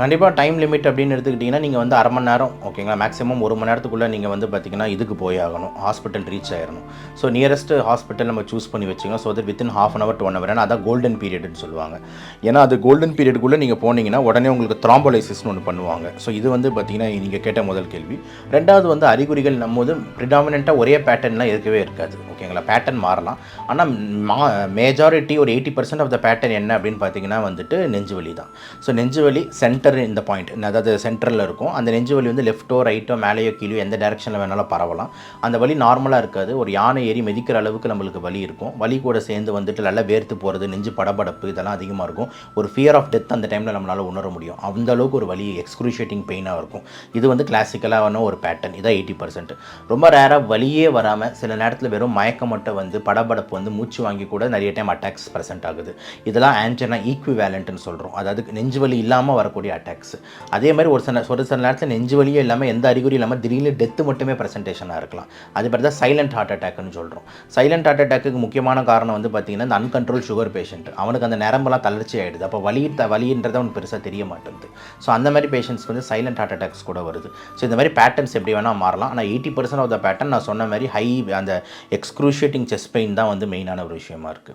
கண்டிப்பாக time limit அப்படின்னு எடுத்துக்கிட்டிங்கன்னா, நீங்கள் வந்து 1/2 மணி நேரம் ஓகேங்களா, மேக்ஸிமம் 1 மணி நேரத்துக்குள்ளே நீங்கள் வந்து பார்த்தீங்கன்னா, இதுக்கு போய் ஆகணும், ஹாஸ்பிட்டல் ரீச் ஆயிரணும். ஸோ நியரஸ்ட் ஹாஸ்பிட்டல் நம்ம சூஸ் பண்ணி வச்சுக்கணும். So that within ½ hour to 1 hour. ஏன்னா அதான் கோல்டன் பீரியட்னு சொல்லுவாங்க. ஏன்னா அது கோல்டன் பீரியடுக்குள்ளே நீங்கள் போனீங்கன்னா, உடனே உங்களுக்கு த்ராம்போலைசிஸ்னு ஒன்று பண்ணுவாங்க. ஸோ இது வந்து பார்த்தீங்கன்னா, நீங்கள் கேட்ட முதல் கேள்வி. ரெண்டாவது வந்து அறிகுறிகள் நம்மோது ப்ரிடாமினெண்ட்டாக ஒரே பேட்டர்ன்லாம் இருக்கவே இருக்காது ஓகேங்களா. பேட்டர்ன் மாறலாம். ஆனால் மேஜாரிட்டி ஒரு 80% ஆஃப் த பேட்டர்ன் என்ன அப்படின்னு பார்த்தீங்கன்னா வந்துட்டு நெஞ்சு வலி தான். ஸோ நெஞ்சு வலி சென்டர் இந்த பாயிண்ட், அதாவது சென்டரில் இருக்கும். அந்த நெஞ்சு வலி வந்து லெஃப்ட்டோ ரைட்டோ மேலேயோ கீழே எந்த டேரெக்ஷனில் வேணாலும் பரவலாம். அந்த வலி நார்மலாக இருக்காது. ஒரு யானை ஏறி மிதிக்கிற அளவுக்கு நம்மளுக்கு வலி இருக்கும். வலி கூட சேர்ந்து வந்துட்டு நல்லா வேர்த்து போகிறது, நெஞ்சு படபடப்பு இதெல்லாம் அதிகமாக இருக்கும். ஒரு ஃபியர் ஆஃப் டெத் அந்த டைமில் நம்மளால் உணர முடியும். அந்த அளவுக்கு ஒரு வலி எக்ஸ்க்ரூஷியேட்டிங் பெயினாக இருக்கும். இது வந்து கிளாசிக்கலான ஒரு பேட்டர்ன். இதான் 80%. ரொம்ப ரேராக வலியே வராமல் சில நேரத்தில் வெறும் மயக்கம் மட்டும் வந்து படபடப்பு வந்து மூச்சு வாங்கி கூட நிறைய டைம் அட்டாக்ஸ் ப்ரெசென்ட் ஆகுது. இதெல்லாம் ஆன்ஜினா ஈக்விவேலண்ட்னு சொல்கிறோம். அதாவது நெஞ்சு வலி இல்லாமல் வரக்கூடிய அட்டாக்ஸ். அதே மாதிரி ஒரு சில நேரத்தில் நெஞ்சு வலியே இல்லாமல் எந்த அறிகுறி இல்லாமல் திடீர்னு டெத்து மட்டுமே ப்ரெசன்டேஷனாக இருக்கலாம். அது மாதிரி தான் சைலண்ட் ஹார்ட் அட்டாக்னு சொல்கிறோம். சைலண்ட் ஹார்ட் அட்டாக்கு முக்கியமான காரணம் வந்து பார்த்திங்கன்னா, இந்த அன்கண்ட்ரோல் சுகர் பேஷண்ட், அவனுக்கு அந்த நரம்பெல்லாம் தளர்ச்சி ஆகிடுது. அப்போ வலின்றது அவனுக்கு பெருசாக தெரிய மாட்டேங்குது. ஸோ அந்த மாதிரி பேஷண்ட்ஸ்க்கு வந்து சைலண்ட் ஹார்ட் அட்டாக்ஸ் கூட வருது. ஸோ இந்த மாதிரி பேட்டர்ன்ஸ் எப்படி வேணால் மாறலாம். ஆனால் 80% ஆஃப் த பேட்டர்ன் நான் சொன்ன மாதிரி அந்த எக்ஸ்க்ரூஷியேட்டிங் செஸ்ட் பெயின் தான் வந்து மெயினான ஒரு விஷயமா இருக்குது.